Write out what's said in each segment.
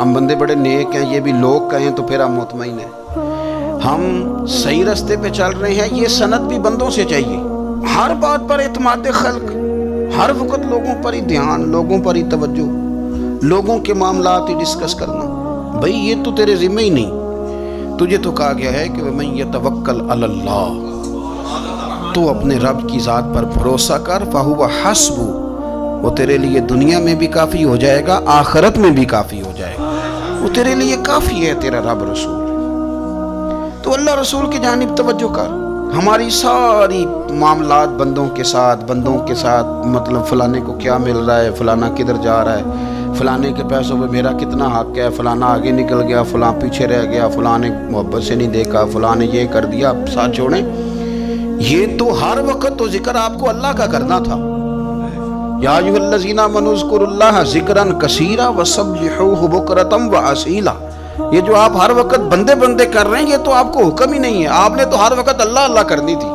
ہم بندے بڑے نیک ہیں، یہ بھی لوگ کہیں تو پھر ہم مطمئن ہیں. ہم صحیح راستے پہ چل رہے ہیں، یہ سند بھی بندوں سے چاہیے. ہر بات پر اعتماد خلق، ہر وقت لوگوں پر ہی دھیان، لوگوں پر ہی توجہ، لوگوں کے معاملات ہی ڈسکس کرنا. بھائی یہ تو تیرے ذمہ ہی نہیں. تجھے تو کہا گیا ہے کہ وَمَن يَتَوَكَّلْ عَلَى اللَّهِ، تو اپنے رب کی ذات پر بھروسہ کر. فَهُوَ حَسْبُ، وہ تیرے لیے دنیا میں بھی کافی ہو جائے گا، آخرت میں بھی کافی ہو جائے گا. وہ تیرے لیے کافی ہے تیرا رب رسول. تو اللہ رسول کی جانب توجہ کر. ہماری ساری معاملات بندوں کے ساتھ مطلب فلانے کو کیا مل رہا ہے، فلانا کدھر جا رہا ہے، فلانے کے پیسوں پہ میرا کتنا حق ہے، فلانا آگے نکل گیا، فلاں پیچھے رہ گیا، فلانے محبت سے نہیں دیکھا، فلانے یہ کر دیا. ساتھ چھوڑیں، یہ تو ہر وقت تو ذکر آپ کو اللہ کا کرنا تھا. یا ایھا الذین آمنوا اذکروا اللہ ذکرا کثیرا وسبحوہ بکرۃ واصیلا. یہ جو آپ ہر وقت بندے کر رہے ہیں، یہ تو آپ کو حکم ہی نہیں ہے. آپ نے تو ہر وقت اللہ اللہ کرنی تھی.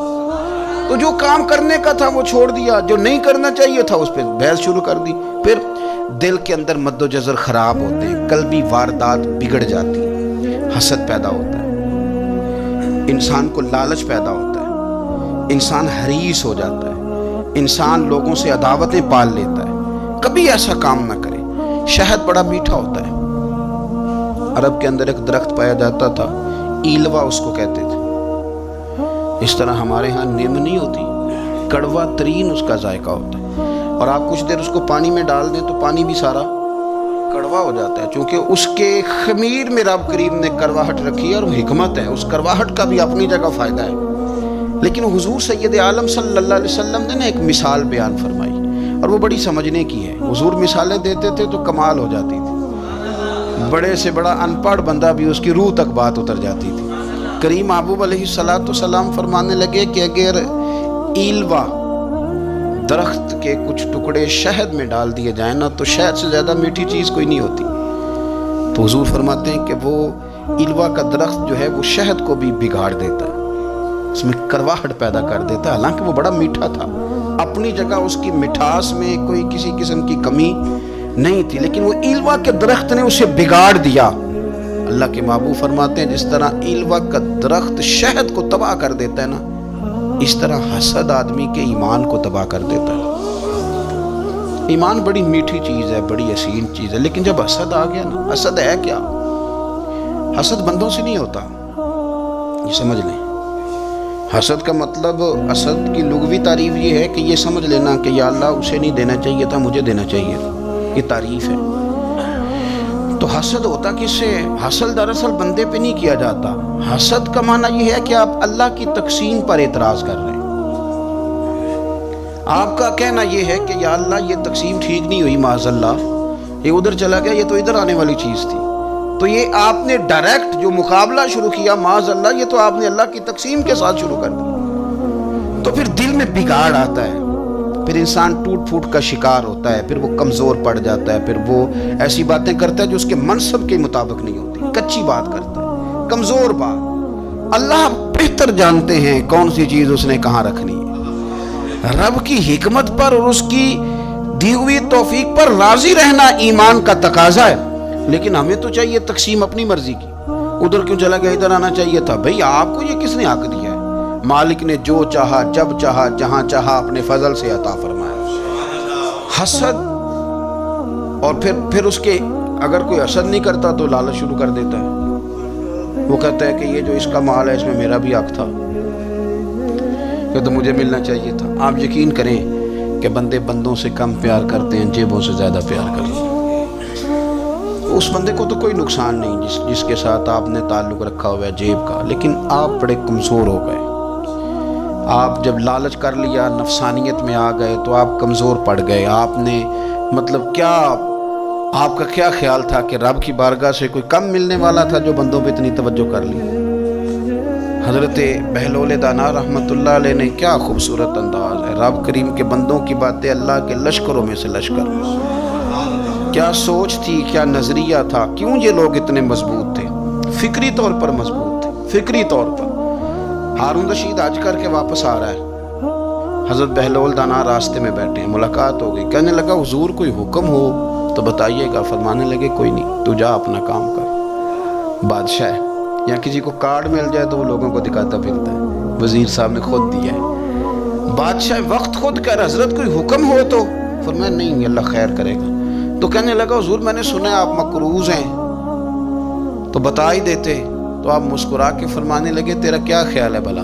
تو جو کام کرنے کا تھا وہ چھوڑ دیا، جو نہیں کرنا چاہیے تھا اس پہ بحث شروع کر دی. پھر دل کے اندر مد و جزر خراب ہوتے ہیں، قلبی واردات بگڑ جاتی ہیں، حسد پیدا ہوتا ہے، انسان کو لالچ پیدا ہوتا ہے، انسان حریص ہو جاتا ہے، انسان لوگوں سے عداوتیں پال لیتا ہے. کبھی ایسا کام نہ کرے. شہد بڑا میٹھا ہوتا ہے. عرب کے اندر ایک درخت پایا جاتا تھا، ایلوا اس کو کہتے تھے. اس طرح ہمارے ہاں نیم نہیں ہوتی، کڑوا ترین اس کا ذائقہ ہوتا ہے. اور آپ کچھ دیر اس کو پانی میں ڈال دیں تو پانی بھی سارا کڑوا ہو جاتا ہے، چونکہ اس کے خمیر میں رب کریم نے کرواہٹ رکھی ہے. اور وہ حکمت ہے، اس کرواہٹ کا بھی اپنی جگہ فائدہ ہے. لیکن حضور سید عالم صلی اللہ علیہ وسلم نے نا ایک مثال بیان فرمائی، اور وہ بڑی سمجھنے کی ہے. حضور مثالیں دیتے تھے تو کمال ہو جاتی تھی. بڑے سے بڑا ان پڑھ بندہ بھی اس کی روح تک بات اتر جاتی تھی. کریم محبوب علیہ السلام فرمانے لگے کہ اگر ایلوا درخت کے کچھ ٹکڑے شہد میں ڈال دیے جائیں نا، تو شہد سے زیادہ میٹھی چیز کوئی نہیں ہوتی. تو حضور فرماتے ہیں کہ وہ ایلوا کا درخت جو ہے وہ شہد کو بھی بگاڑ دیتا ہے، اس میں کرواہٹ پیدا کر دیتا ہے. حالانکہ وہ بڑا میٹھا تھا، اپنی جگہ اس کی مٹھاس میں کوئی کسی قسم کی کمی نہیں تھی، لیکن وہ ایلوا کے درخت نے اسے بگاڑ دیا. اللہ کے محبوب فرماتے ہیں جس طرح ایلوا کا درخت شہد کو تباہ کر دیتا ہے نا، اس طرح حسد آدمی کے ایمان کو تباہ کر دیتا ہے. ایمان بڑی میٹھی چیز ہے، بڑی حسین چیز ہے، لیکن جب حسد آ گیا نا، حسد ہے کیا؟ حسد بندوں سے نہیں ہوتا، یہ سمجھ لیں. حسد کا مطلب، حسد کی لغوی تعریف یہ ہے کہ یہ سمجھ لینا کہ یا اللہ اسے نہیں دینا چاہیے تھا، مجھے دینا چاہیے تھا. یہ تعریف ہے. تو حسد ہوتا کس سے؟ حسد دراصل بندے پہ نہیں کیا جاتا. حسد کا معنی یہ ہے کہ آپ اللہ کی تقسیم پر اعتراض کر رہے ہیں. آپ کا کہنا یہ ہے کہ یا اللہ یہ تقسیم ٹھیک نہیں ہوئی، معاذ اللہ یہ ادھر چلا گیا، یہ تو ادھر آنے والی چیز تھی. تو یہ آپ نے ڈائریکٹ جو مقابلہ شروع کیا، معاذ اللہ یہ تو آپ نے اللہ کی تقسیم کے ساتھ شروع کر دیا. تو پھر دل میں بگاڑ آتا ہے، پھر انسان ٹوٹ پھوٹ کا شکار ہوتا ہے، پھر وہ کمزور پڑ جاتا ہے، پھر وہ ایسی باتیں کرتا ہے جو اس کے منصب کے مطابق نہیں ہوتی، کچی بات کرتا ہے، کمزور بات. اللہ بہتر جانتے ہیں کون سی چیز اس نے کہاں رکھنی ہے. رب کی حکمت پر اور اس کی دی ہوئی توفیق پر راضی رہنا ایمان کا تقاضا ہے. لیکن ہمیں تو چاہیے تقسیم اپنی مرضی کی. ادھر کیوں چلا گیا، ادھر آنا چاہیے تھا. بھئی آپ کو یہ کس نے حق دیا ہے؟ مالک نے جو چاہا، جب چاہا، جہاں چاہا اپنے فضل سے عطا فرمایا. حسد، اور پھر اس کے اگر کوئی حسد نہیں کرتا تو لالچ شروع کر دیتا ہے. وہ کہتا ہے کہ یہ جو اس کا مال ہے اس میں میرا بھی حق تھا، یہ تو مجھے ملنا چاہیے تھا. آپ یقین کریں کہ بندے بندوں سے کم پیار کرتے ہیں، جیبوں سے زیادہ پیار کرتے ہیں. اس بندے کو تو کوئی نقصان نہیں جس کے ساتھ آپ نے تعلق رکھا ہوا ہے جیب کا، لیکن آپ بڑے کمزور ہو گئے. آپ جب لالچ کر لیا، نفسانیت میں آ گئے تو آپ کمزور پڑ گئے. آپ نے مطلب کیا، آپ کا کیا خیال تھا کہ رب کی بارگاہ سے کوئی کم ملنے والا تھا جو بندوں پہ اتنی توجہ کر لی؟ حضرت بہلول دانا رحمۃ اللہ علیہ نے کیا خوبصورت انداز ہے. رب کریم کے بندوں کی باتیں اللہ کے لشکروں میں سے لشکر. کیا سوچ تھی، کیا نظریہ تھا، کیوں یہ لوگ اتنے مضبوط تھے؟ فکری طور پر مضبوط تھے، فکری طور پر. ہارون رشید حج کر کے واپس آ رہا ہے، حضرت بہلول دانا راستے میں بیٹھے ہیں، ملاقات ہو گئی. کہنے لگا حضور کوئی حکم ہو تو بتائیے گا. فرمانے لگے کوئی نہیں, تو جا اپنا کام کر. بادشاہ ہے, یا کسی کو کارڈ مل جائے تو وہ لوگوں کو دکھاتا پھرتا ہے, وزیر صاحب نے خود دیا ہے. بادشاہ وقت خود کہہ رہا حضرت کوئی حکم ہو تو. فرمایا نہیں اللہ خیر کرے گا. تو کہنے لگا حضور میں نے سنا ہے آپ مقروض ہیں, تو بتا ہی دیتے. تو آپ مسکرا کے فرمانے لگے تیرا کیا خیال ہے بھلا؟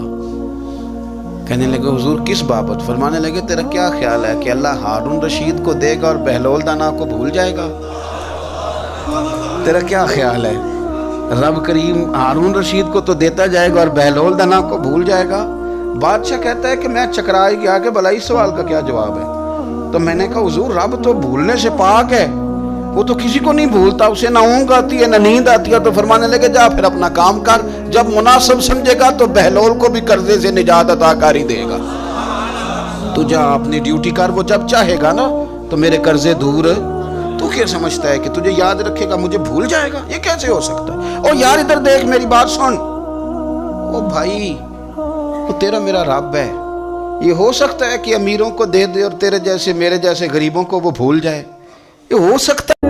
کہنے لگے حضور کس بابت؟ فرمانے لگے تیرا کیا خیال ہے کہ اللہ ہارون رشید کو دے گا اور بہلول دانا کو بھول جائے گا؟ تیرا کیا خیال ہے رب کریم ہارون رشید کو تو دیتا جائے گا اور بہلول دانا کو بھول جائے گا؟ بادشاہ کہتا ہے کہ میں چکرا ہی گیا کہ بھلا اس سوال کا کیا جواب ہے. تو میں نے کہا حضور رب تو بھولنے سے پاک ہے, وہ تو کسی کو نہیں بھولتا, اسے نہ اونگ آتی ہے نہ نیند آتی ہے. تو فرمانے لگے جا پھر اپنا کام کر, جب مناسب سمجھے گا تو بہلول کو بھی قرضے سے نجات عطا کاری دے گا. تو جا اپنی ڈیوٹی کر, وہ جب چاہے گا نا تو میرے قرضے دور. تو کیا سمجھتا ہے کہ تجھے یاد رکھے گا مجھے بھول جائے گا؟ یہ کیسے ہو سکتا ہے؟ او یار ادھر دیکھ میری بات سن. او بھائی وہ تیرا میرا رب ہے, یہ ہو سکتا ہے کہ امیروں کو دے دے اور تیرے جیسے میرے جیسے غریبوں کو وہ بھول جائے؟ یہ ہو سکتا ہے؟